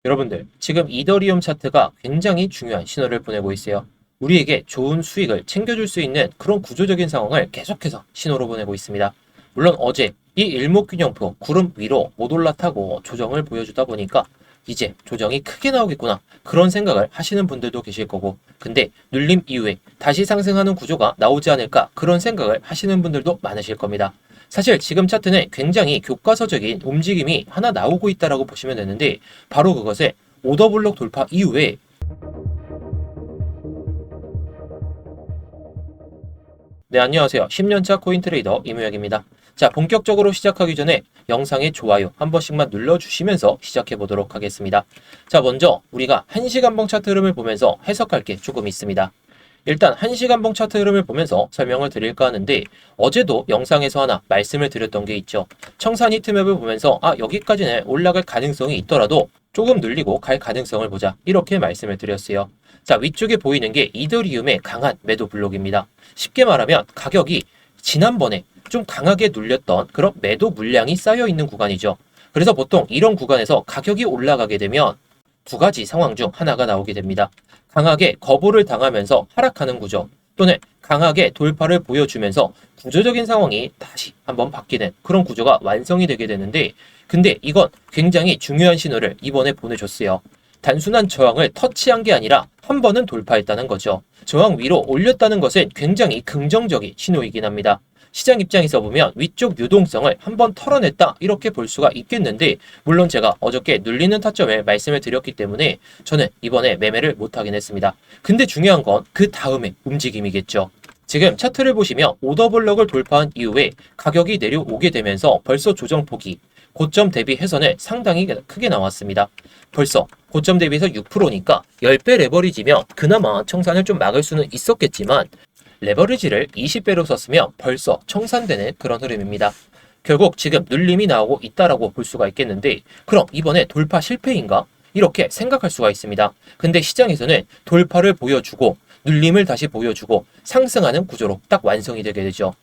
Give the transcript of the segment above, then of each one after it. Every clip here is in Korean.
여러분들, 지금 이더리움 차트가 굉장히 중요한 신호를 보내고 있어요. 우리에게 좋은 수익을 챙겨줄 수 있는 그런 구조적인 상황을 계속해서 신호로 보내고 있습니다. 물론 어제 이 일목균형표 구름 위로 못 올라타고 조정을 보여주다 보니까 이제 조정이 크게 나오겠구나, 그런 생각을 하시는 분들도 계실 거고, 근데 눌림 이후에 다시 상승하는 구조가 나오지 않을까, 그런 생각을 하시는 분들도 많으실 겁니다. 사실 지금 차트는 굉장히 교과서적인 움직임이 하나 나오고 있다라고 보시면 되는데, 바로 그것을 오더블록 돌파 이후에. 네, 안녕하세요. 10년차 코인트레이더 이무혁입니다. 자, 본격적으로 시작하기 전에 영상에 좋아요 한 번씩만 눌러주시면서 시작해 보도록 하겠습니다. 자, 먼저 우리가 1시간봉 차트 흐름을 보면서 해석할 게 조금 있습니다. 일단 1시간봉 차트 흐름을 보면서 설명을 드릴까 하는데, 어제도 영상에서 하나 말씀을 드렸던 게 있죠. 청산 히트맵을 보면서 여기까지는 올라갈 가능성이 있더라도 조금 늘리고 갈 가능성을 보자, 이렇게 말씀을 드렸어요. 자, 위쪽에 보이는 게 이더리움의 강한 매도 블록입니다. 쉽게 말하면 가격이 지난번에 좀 강하게 눌렸던 그런 매도 물량이 쌓여 있는 구간이죠. 그래서 보통 이런 구간에서 가격이 올라가게 되면 두 가지 상황 중 하나가 나오게 됩니다. 강하게 거부를 당하면서 하락하는 구조, 또는 강하게 돌파를 보여주면서 구조적인 상황이 다시 한번 바뀌는 그런 구조가 완성이 되게 되는데, 근데 이건 굉장히 중요한 신호를 이번에 보내줬어요. 단순한 저항을 터치한 게 아니라 한 번은 돌파했다는 거죠. 저항 위로 올렸다는 것은 굉장히 긍정적인 신호이긴 합니다. 시장 입장에서 보면 위쪽 유동성을 한번 털어냈다, 이렇게 볼 수가 있겠는데, 물론 제가 어저께 눌리는 타점을 말씀을 드렸기 때문에 저는 이번에 매매를 못하긴 했습니다. 근데 중요한 건 그 다음의 움직임이겠죠. 지금 차트를 보시면 오더블럭을 돌파한 이후에 가격이 내려오게 되면서 벌써 조정폭이 고점 대비해서는 상당히 크게 나왔습니다. 벌써 고점 대비해서 6%니까 10배 레버리지면 그나마 청산을 좀 막을 수는 있었겠지만, 레버리지를 20배로 썼으면 벌써 청산되는 그런 흐름입니다. 결국 지금 눌림이 나오고 있다라고 볼 수가 있겠는데, 그럼 이번에 돌파 실패인가? 이렇게 생각할 수가 있습니다. 근데 시장에서는 돌파를 보여주고 눌림을 다시 보여주고 상승하는 구조로 딱 완성이 되게 되죠.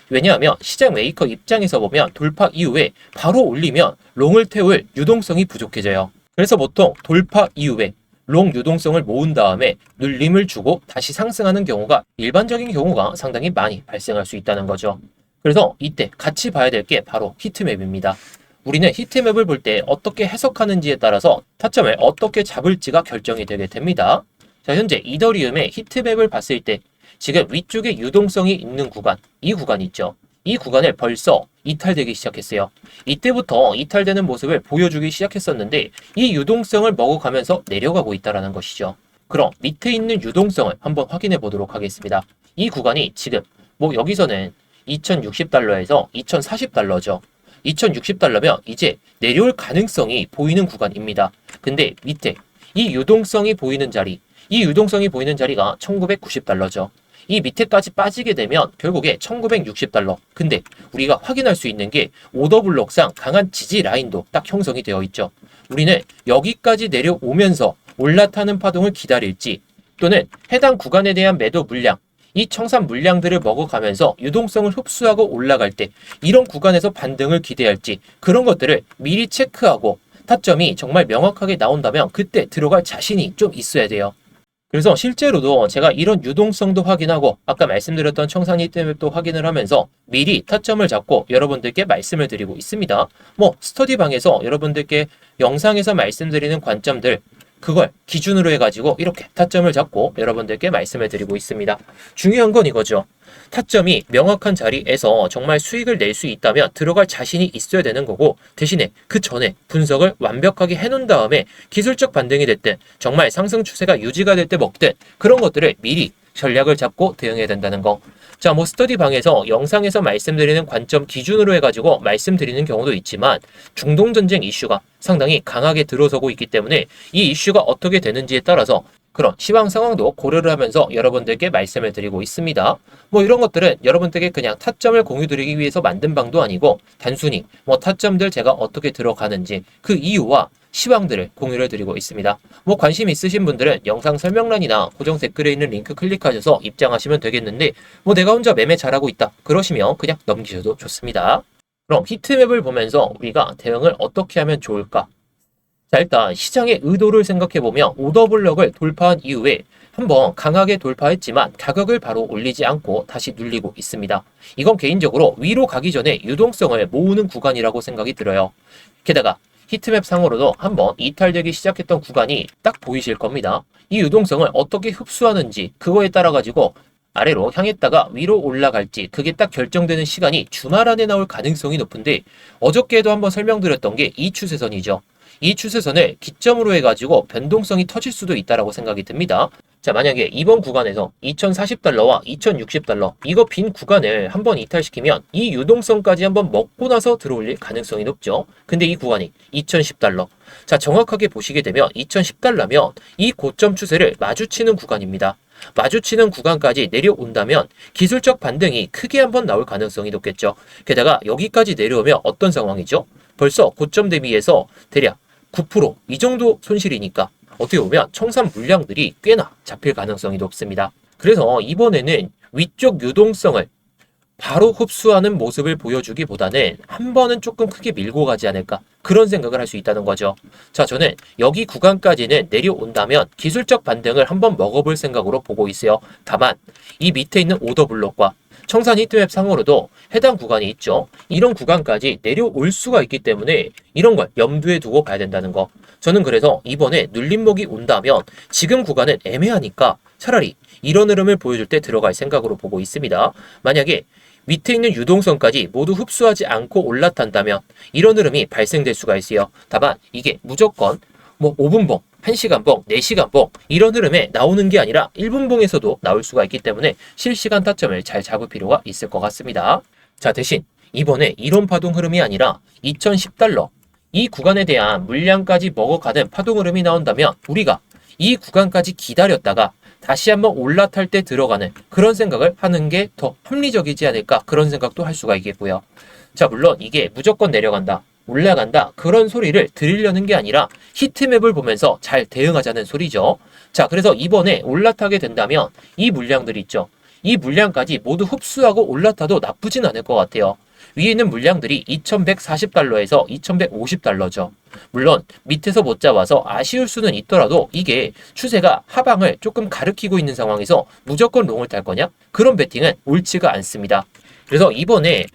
왜냐하면 시장 메이커 입장에서 보면 돌파 이후에 바로 올리면 롱을 태울 유동성이 부족해져요. 그래서 보통 돌파 이후에 롱 유동성을 모은 다음에 눌림을 주고 다시 상승하는 경우가 일반적인 경우가 상당히 많이 발생할 수 있다는 거죠. 그래서 이때 같이 봐야 될 게 바로 히트맵입니다. 우리는 히트맵을 볼 때 어떻게 해석하는지에 따라서 타점을 어떻게 잡을지가 결정이 되게 됩니다. 자, 현재 이더리움의 히트맵을 봤을 때 지금 위쪽에 유동성이 있는 구간, 이 구간 있죠. 이 구간을 벌써 이탈되기 시작했어요. 이때부터 이탈되는 모습을 보여주기 시작했었는데, 이 유동성을 먹어가면서 내려가고 있다는 것이죠. 그럼 밑에 있는 유동성을 한번 확인해 보도록 하겠습니다. 이 구간이 지금 여기서는 2060달러에서 2040달러죠. 2060달러면 이제 내려올 가능성이 보이는 구간입니다. 근데 밑에 이 유동성이 보이는 자리, 이 유동성이 보이는 자리가 1990달러죠. 이 밑에까지 빠지게 되면 결국에 1960달러. 근데 우리가 확인할 수 있는 게 오더블록상 강한 지지 라인도 딱 형성이 되어 있죠. 우리는 여기까지 내려오면서 올라타는 파동을 기다릴지, 또는 해당 구간에 대한 매도 물량, 이 청산 물량들을 먹어가면서 유동성을 흡수하고 올라갈 때 이런 구간에서 반등을 기대할지, 그런 것들을 미리 체크하고 타점이 정말 명확하게 나온다면 그때 들어갈 자신이 좀 있어야 돼요. 그래서 실제로도 제가 이런 유동성도 확인하고 아까 말씀드렸던 청산 히트맵도 확인을 하면서 미리 타점을 잡고 여러분들께 말씀을 드리고 있습니다. 스터디방에서 여러분들께 영상에서 말씀드리는 관점들, 그걸 기준으로 해가지고 이렇게 타점을 잡고 여러분들께 말씀을 드리고 있습니다. 중요한 건 이거죠. 타점이 명확한 자리에서 정말 수익을 낼 수 있다면 들어갈 자신이 있어야 되는 거고, 대신에 그 전에 분석을 완벽하게 해놓은 다음에 기술적 반등이 됐든 정말 상승 추세가 유지가 될 때 먹든 그런 것들을 미리 전략을 잡고 대응해야 된다는 거. 자, 스터디방에서 영상에서 말씀드리는 관점 기준으로 해가지고 말씀드리는 경우도 있지만, 중동전쟁 이슈가 상당히 강하게 들어서고 있기 때문에 이 이슈가 어떻게 되는지에 따라서 그런 시황 상황도 고려를 하면서 여러분들께 말씀을 드리고 있습니다. 이런 것들은 여러분들께 그냥 타점을 공유드리기 위해서 만든 방도 아니고, 단순히 타점들 제가 어떻게 들어가는지 그 이유와 시황들을 공유를 드리고 있습니다. 관심 있으신 분들은 영상 설명란이나 고정 댓글에 있는 링크 클릭하셔서 입장하시면 되겠는데, 내가 혼자 매매 잘하고 있다 그러시면 그냥 넘기셔도 좋습니다. 그럼 히트맵을 보면서 우리가 대응을 어떻게 하면 좋을까? 자, 일단 시장의 의도를 생각해보면 오더블럭을 돌파한 이후에 한번 강하게 돌파했지만 가격을 바로 올리지 않고 다시 눌리고 있습니다. 이건 개인적으로 위로 가기 전에 유동성을 모으는 구간이라고 생각이 들어요. 게다가 히트맵 상으로도 한번 이탈되기 시작했던 구간이 딱 보이실 겁니다. 이 유동성을 어떻게 흡수하는지 그거에 따라 가지고 아래로 향했다가 위로 올라갈지 그게 딱 결정되는 시간이 주말 안에 나올 가능성이 높은데, 어저께도 한번 설명드렸던 게 이 추세선이죠. 이 추세선을 기점으로 해가지고 변동성이 터질 수도 있다라고 생각이 듭니다. 자, 만약에 이번 구간에서 2040달러와 2060달러 이거 빈 구간을 한번 이탈시키면 이 유동성까지 한번 먹고 나서 들어올릴 가능성이 높죠. 근데 이 구간이 2010달러. 자, 정확하게 보시게 되면 2010달러면 이 고점 추세를 마주치는 구간입니다. 마주치는 구간까지 내려온다면 기술적 반등이 크게 한번 나올 가능성이 높겠죠. 게다가 여기까지 내려오면 어떤 상황이죠? 벌써 고점 대비해서 대략 9%이 정도 손실이니까 어떻게 보면 청산 물량들이 꽤나 잡힐 가능성이 높습니다. 그래서 이번에는 위쪽 유동성을 바로 흡수하는 모습을 보여주기보다는 한 번은 조금 크게 밀고 가지 않을까, 그런 생각을 할 수 있다는 거죠. 자, 저는 여기 구간까지는 내려온다면 기술적 반등을 한번 먹어볼 생각으로 보고 있어요. 다만 이 밑에 있는 오더블록과 청산 히트맵 상으로도 해당 구간이 있죠. 이런 구간까지 내려올 수가 있기 때문에 이런 걸 염두에 두고 봐야 된다는 거. 저는 그래서 이번에 눌림목이 온다면 지금 구간은 애매하니까 차라리 이런 흐름을 보여줄 때 들어갈 생각으로 보고 있습니다. 만약에 밑에 있는 유동성까지 모두 흡수하지 않고 올라탄다면 이런 흐름이 발생될 수가 있어요. 다만 이게 무조건 5분봉, 1시간봉, 4시간봉 이런 흐름에 나오는 게 아니라 1분봉에서도 나올 수가 있기 때문에 실시간 타점을 잘 잡을 필요가 있을 것 같습니다. 자, 대신 이번에 이런 파동 흐름이 아니라 2010달러 이 구간에 대한 물량까지 먹어가는 파동 흐름이 나온다면 우리가 이 구간까지 기다렸다가 다시 한번 올라탈 때 들어가는 그런 생각을 하는 게 더 합리적이지 않을까, 그런 생각도 할 수가 있겠고요. 자, 물론 이게 무조건 내려간다, 올라간다 그런 소리를 들으려는 게 아니라 히트맵을 보면서 잘 대응하자는 소리죠. 자, 그래서 이번에 올라타게 된다면 이 물량들 있죠. 이 물량까지 모두 흡수하고 올라타도 나쁘진 않을 것 같아요. 위에 있는 물량들이 2140달러에서 2150달러죠. 물론 밑에서 못 잡아서 아쉬울 수는 있더라도 이게 추세가 하방을 조금 가리키고 있는 상황에서 무조건 롱을 탈 거냐? 그런 베팅은 옳지가 않습니다. 그래서 이번에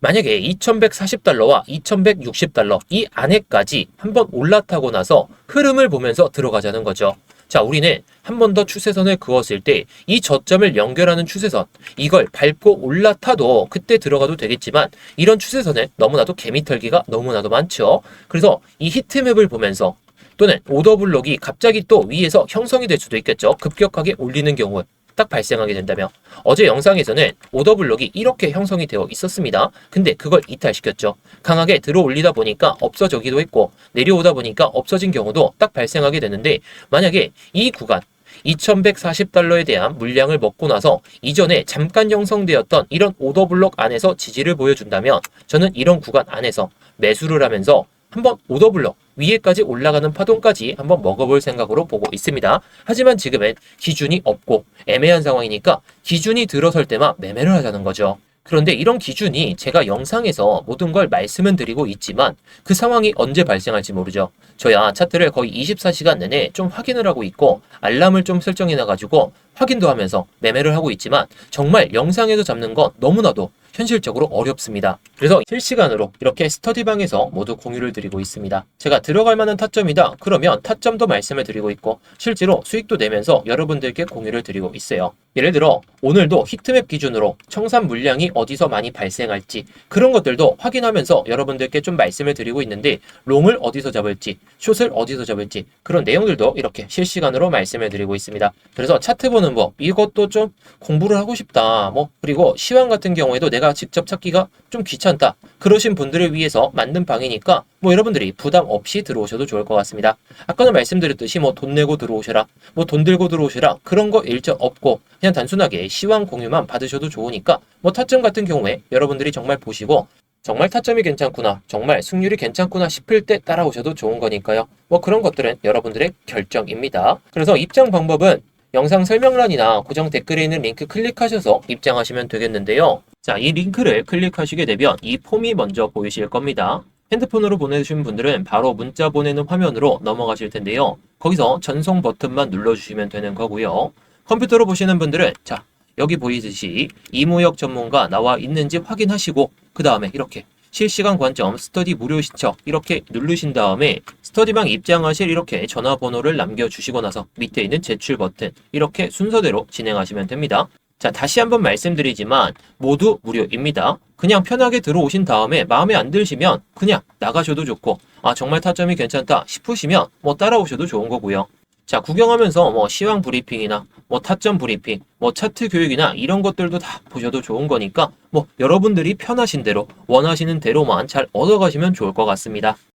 만약에 2140달러와 2160달러 이 안에까지 한번 올라타고 나서 흐름을 보면서 들어가자는 거죠. 자, 우리는 한 번 더 추세선을 그었을 때 이 저점을 연결하는 추세선 이걸 밟고 올라타도 그때 들어가도 되겠지만 이런 추세선은 너무나도 개미털기가 너무나도 많죠. 그래서 이 히트맵을 보면서 또는 오더블록이 갑자기 또 위에서 형성이 될 수도 있겠죠. 급격하게 올리는 경우 딱 발생하게 된다면 어제 영상에서는 오더블록이 이렇게 형성이 되어 있었습니다. 근데 그걸 이탈시켰죠. 강하게 들어 올리다 보니까 없어지기도 했고 내려오다 보니까 없어진 경우도 딱 발생하게 되는데, 만약에 이 구간 2140달러에 대한 물량을 먹고 나서 이전에 잠깐 형성되었던 이런 오더블록 안에서 지지를 보여준다면 저는 이런 구간 안에서 매수를 하면서 한번 오더블록 위에까지 올라가는 파동까지 한번 먹어볼 생각으로 보고 있습니다. 하지만 지금은 기준이 없고 애매한 상황이니까 기준이 들어설 때만 매매를 하자는 거죠. 그런데 이런 기준이 제가 영상에서 모든 걸 말씀은 드리고 있지만 그 상황이 언제 발생할지 모르죠. 저야 차트를 거의 24시간 내내 좀 확인을 하고 있고 알람을 좀 설정해 놔가지고 확인도 하면서 매매를 하고 있지만 정말 영상에서 잡는 건 너무나도 현실적으로 어렵습니다. 그래서 실시간으로 이렇게 스터디방에서 모두 공유를 드리고 있습니다. 제가 들어갈 만한 타점이다 그러면 타점도 말씀을 드리고 있고 실제로 수익도 내면서 여러분들께 공유를 드리고 있어요. 예를 들어 오늘도 히트맵 기준으로 청산 물량이 어디서 많이 발생할지 그런 것들도 확인하면서 여러분들께 좀 말씀을 드리고 있는데, 롱을 어디서 잡을지 숏을 어디서 잡을지 그런 내용들도 이렇게 실시간으로 말씀을 드리고 있습니다. 그래서 차트 보는 법 이것도 좀 공부를 하고 싶다, 그리고 시황 같은 경우에도 내가 직접 찾기가 좀 귀찮다 그러신 분들을 위해서 만든 방이니까 여러분들이 부담 없이 들어오셔도 좋을 것 같습니다. 아까도 말씀드렸듯이 돈 내고 들어오셔라, 돈 들고 들어오셔라 그런 거 일절 없고 그냥 단순하게 시황 공유만 받으셔도 좋으니까 타점 같은 경우에 여러분들이 정말 보시고 정말 타점이 괜찮구나, 정말 승률이 괜찮구나 싶을 때 따라오셔도 좋은 거니까요. 그런 것들은 여러분들의 결정입니다. 그래서 입장 방법은 영상 설명란이나 고정 댓글에 있는 링크 클릭하셔서 입장하시면 되겠는데요. 자, 이 링크를 클릭하시게 되면 이 폼이 먼저 보이실 겁니다. 핸드폰으로 보내주신 분들은 바로 문자 보내는 화면으로 넘어가실 텐데요. 거기서 전송 버튼만 눌러주시면 되는 거고요. 컴퓨터로 보시는 분들은 자, 여기 보이듯이 이무역 전문가 나와 있는지 확인하시고 그 다음에 이렇게 실시간 관점 스터디 무료 신청 이렇게 누르신 다음에 스터디방 입장하실 이렇게 전화번호를 남겨주시고 나서 밑에 있는 제출 버튼 이렇게 순서대로 진행하시면 됩니다. 자, 다시 한번 말씀드리지만 모두 무료입니다. 그냥 편하게 들어오신 다음에 마음에 안 드시면 그냥 나가셔도 좋고 정말 타점이 괜찮다 싶으시면 따라오셔도 좋은 거고요. 자, 구경하면서 시황 브리핑이나 타점 브리핑, 차트 교육이나 이런 것들도 다 보셔도 좋은 거니까 여러분들이 편하신 대로 원하시는 대로만 잘 얻어가시면 좋을 것 같습니다.